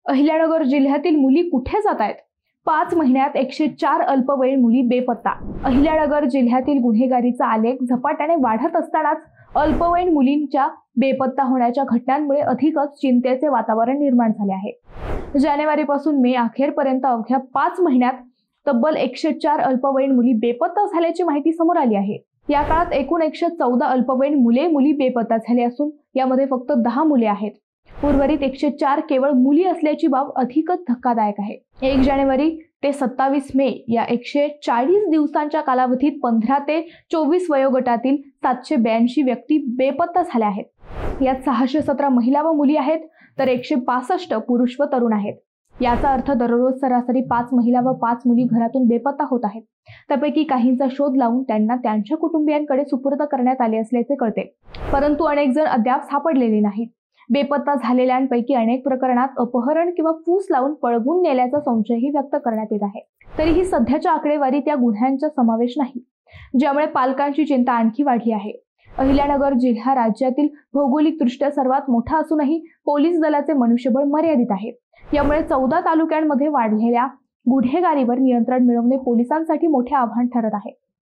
अहिल्यानगर जिल्ह्यातील मुली कुठे जात आहेत? 5 महिन्यात 104 अल्पवयीन मुली बेपत्ता। अहिल्यानगर जिल्ह्यातील गुन्हेगारीचा आलेख झपाट्याने वाढत असतानाच अल्पवयीन मुलींच्या बेपत्ता होण्याच्या घटनांमुळे अधिकच चिंतेचे वातावरण निर्माण झाले आहे। जानेवारीपासून मे अखेरपर्यंत अवघ्या 5 महिन्यात तब्बल 104 अल्पवयीन मुली बेपत्ता झाल्याची माहिती समोर आली आहे। या काळात एकूण 114 अल्पवयीन मुली बेपत्ता झाले असून यामध्ये फक्त 10 मुले आहेत। उर्वरित 104 केवळ मुली असल्याची बाब अधिकच धक्कादायक आहे। 1 जानेवारी ते 27 मे या 140 दिवसांच्या कालावधीत 15 ते 24 वयोगटातील 782 व्यक्ती बेपत्ता झाल्या आहेत। यात 617 महिला व मुली आहेत, तर 165 पुरुष व तरुण आहेत। याचा अर्थ दररोज सरासरी 5 महिला व 5 मुली घरातून बेपत्ता होत आहेत। त्यापैकी काहींचा शोध लावून त्यांना त्यांच्या कुटुंबियांकडे सुपूर्द करण्यात आले असल्याचे कळते, परंतु अनेक जण अद्याप सापडलेले नाहीत। बेपत्ता झालेल्यांपैकी अनेक प्रकरणात अपहरण किंवा फूस लावून पळवून नेल्याचा संशयही व्यक्त करण्यात येत आहे। तरीही सध्याच्या आकडेवारीत या गुन्ह्यांचा समावेश नाही, ज्यामुळे पालकांची चिंता आणखी वाढली आहे। अहिल्यानगर जिल्हा राज्यातील भौगोलिकदृष्ट्या सर्वात मोठा असूनही पोलीस दलाचे मनुष्यबळ मर्यादित आहे। यामुळे 14 तालुक्यांमध्ये वाढलेल्या गुन्हेगारीवर नियंत्रण मिळवणे पोलिसांसाठी मोठे आव्हान ठरत आहे।